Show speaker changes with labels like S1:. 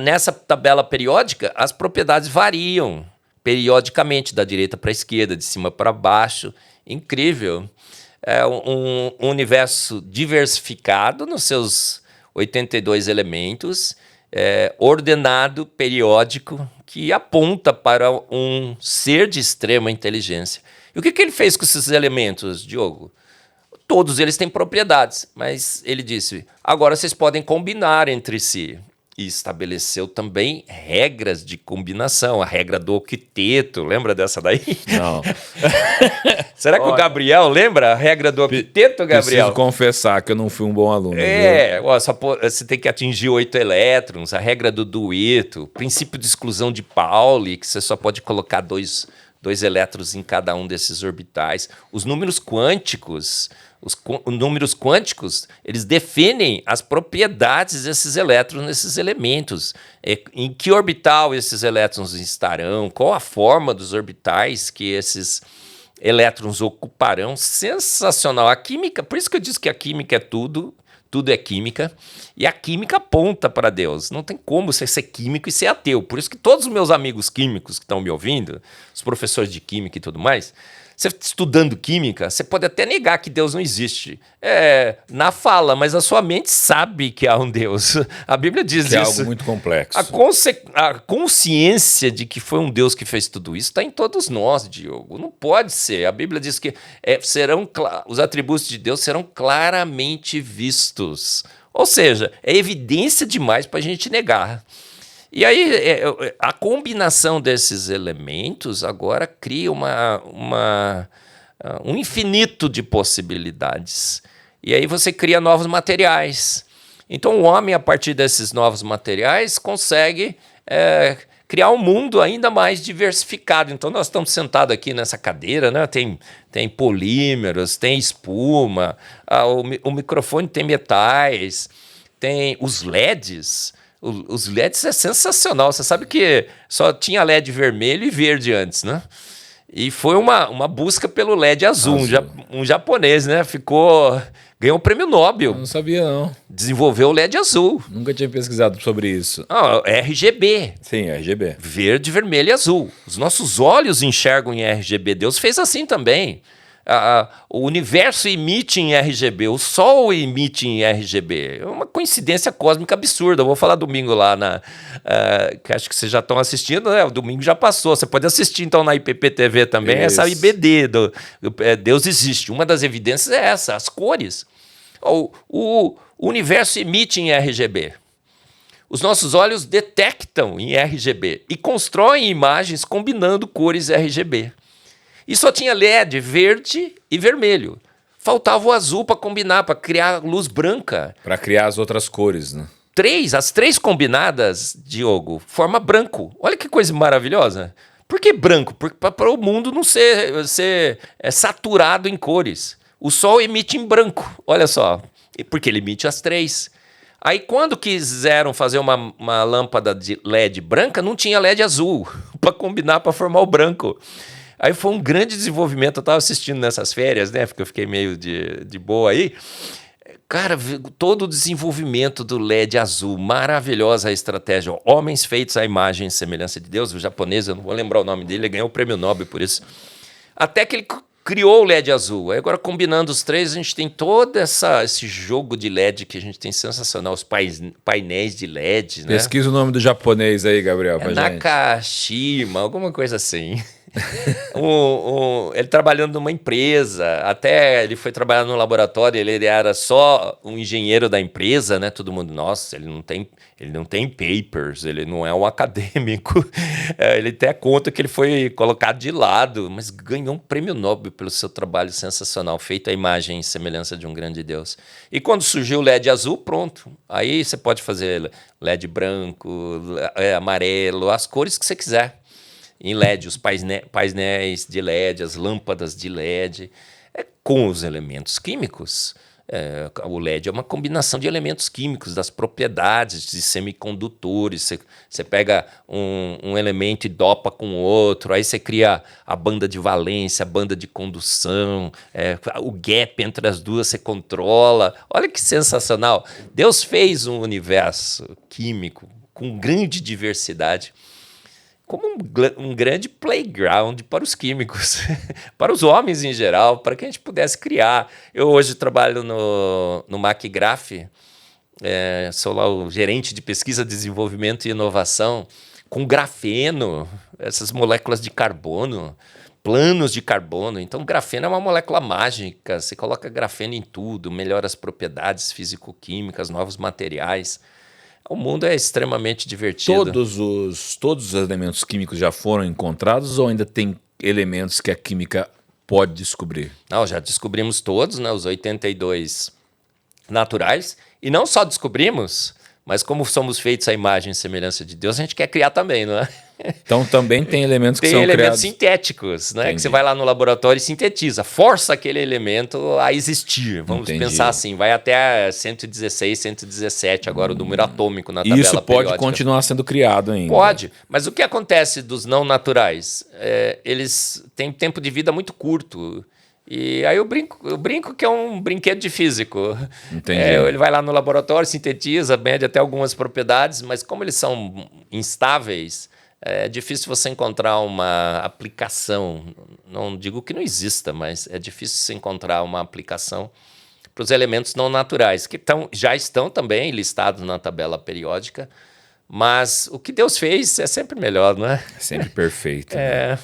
S1: Nessa tabela periódica, as propriedades variam periodicamente, da direita para a esquerda, de cima para baixo. Incrível. É um universo diversificado nos seus 82 elementos, ordenado, periódico, que aponta para um ser de extrema inteligência. E o que ele fez com esses elementos, Diogo? Todos eles têm propriedades, mas ele disse, agora vocês podem combinar entre si. E estabeleceu também regras de combinação, a regra do octeto, lembra dessa daí?
S2: Não.
S1: Será que o Gabriel lembra a regra do octeto, Gabriel?
S2: Preciso confessar que eu não fui um bom aluno.
S1: Você tem que atingir 8 elétrons, a regra do dueto, o princípio de exclusão de Pauli, que você só pode colocar dois elétrons em cada um desses orbitais. Os números quânticos... Os números quânticos, eles definem as propriedades desses elétrons nesses elementos. Em que orbital esses elétrons estarão, qual a forma dos orbitais que esses elétrons ocuparão. Sensacional. A química, por isso que eu disse que a química é tudo é química, e a química aponta para Deus. Não tem como você ser químico e ser ateu. Por isso que todos os meus amigos químicos que estão me ouvindo, os professores de química e tudo mais... Você estudando química, você pode até negar que Deus não existe. Na fala, mas a sua mente sabe que há um Deus. A Bíblia diz
S2: que
S1: isso.
S2: É algo muito complexo.
S1: A consciência de que foi um Deus que fez tudo isso está em todos nós, Diogo. Não pode ser. A Bíblia diz que os atributos de Deus serão claramente vistos. Ou seja, é evidência demais para a gente negar. E aí, a combinação desses elementos agora cria um infinito de possibilidades. E aí você cria novos materiais. Então o homem, a partir desses novos materiais, consegue criar um mundo ainda mais diversificado. Então nós estamos sentados aqui nessa cadeira, né? Tem polímeros, tem espuma, o microfone tem metais, tem os LEDs. Os LEDs é sensacional. Você sabe que só tinha LED vermelho e verde antes, né? E foi uma busca pelo LED azul. Um japonês, né? Ganhou o prêmio Nobel.
S2: Eu não sabia, não.
S1: Desenvolveu o LED azul.
S2: Nunca tinha pesquisado sobre isso.
S1: RGB.
S2: Sim, RGB.
S1: Verde, vermelho e azul. Os nossos olhos enxergam em RGB. Deus fez assim também. O universo emite em RGB, o Sol emite em RGB. É uma coincidência cósmica absurda. Eu vou falar domingo lá, que acho que vocês já estão assistindo, né? O domingo já passou. Você pode assistir então na IPP-TV também, essa IBD, Deus existe. Uma das evidências é essa, as cores. O universo emite em RGB. Os nossos olhos detectam em RGB e constroem imagens combinando cores RGB. E só tinha LED verde e vermelho. Faltava o azul para combinar, para criar luz branca.
S2: Para criar as outras cores, né?
S1: As três combinadas, Diogo, forma branco. Olha que coisa maravilhosa. Por que branco? Para o mundo não ser saturado em cores. O Sol emite em branco, olha só. Porque ele emite as três. Aí quando quiseram fazer uma lâmpada de LED branca, não tinha LED azul para combinar, para formar o branco. Aí foi um grande desenvolvimento. Eu estava assistindo nessas férias, né? Porque eu fiquei meio de boa aí. Cara, todo o desenvolvimento do LED azul, maravilhosa a estratégia. Homens feitos à imagem e semelhança de Deus. O japonês, eu não vou lembrar o nome dele, ele ganhou o prêmio Nobel por isso. Até que ele criou o LED azul. Aí agora, combinando os três, a gente tem todo esse jogo de LED que a gente tem sensacional. Os painéis de LED, né?
S2: Pesquisa o nome do japonês aí, Gabriel, pra gente.
S1: Nakashima, alguma coisa assim. Ele trabalhando numa empresa, até ele foi trabalhar no laboratório, ele era só um engenheiro da empresa, né? Todo mundo, nossa, ele não tem papers, ele não é um acadêmico. Ele até conta que ele foi colocado de lado, mas ganhou um prêmio Nobel pelo seu trabalho sensacional, feito à imagem e semelhança de um grande Deus. E quando surgiu o LED azul, pronto. Aí você pode fazer LED branco, amarelo, as cores que você quiser. Em LED, os painéis de LED, as lâmpadas de LED, com os elementos químicos. O LED é uma combinação de elementos químicos, das propriedades de semicondutores. Você pega um elemento e dopa com outro, aí você cria a banda de valência, a banda de condução, o gap entre as duas você controla. Olha que sensacional. Deus fez um universo químico com grande diversidade, como um grande playground para os químicos, para os homens em geral, para que a gente pudesse criar. Eu hoje trabalho no MacGraph, sou lá o gerente de pesquisa, desenvolvimento e inovação, com grafeno, essas moléculas de carbono, planos de carbono. Então, grafeno é uma molécula mágica, você coloca grafeno em tudo, melhora as propriedades físico-químicas, novos materiais. O mundo é extremamente divertido.
S2: Todos os elementos químicos já foram encontrados ou ainda tem elementos que a química pode descobrir?
S1: Não, já descobrimos todos, né, os 82 naturais. E não só descobrimos, mas como somos feitos à imagem e semelhança de Deus, a gente quer criar também, não é?
S2: Então também tem elementos que
S1: Tem
S2: são
S1: elementos
S2: criados...
S1: sintéticos, né?
S2: Entendi.
S1: Que você vai lá no laboratório e sintetiza, força aquele elemento a existir. Vamos
S2: Entendi.
S1: pensar assim, vai até 116, 117 agora o número atômico na tabela
S2: Isso pode
S1: periódica.
S2: continuar sendo criado ainda.
S1: Pode, mas o que acontece dos não naturais? Eles têm tempo de vida muito curto. E aí eu brinco que é um brinquedo de físico.
S2: Entendi.
S1: Ele vai lá no laboratório, sintetiza, mede até algumas propriedades, mas como eles são instáveis, é difícil você encontrar uma aplicação. Não digo que não exista, mas é difícil você encontrar uma aplicação para os elementos não naturais, que já estão também listados na tabela periódica, mas o que Deus fez é sempre melhor, não é?
S2: É sempre perfeito.
S1: É.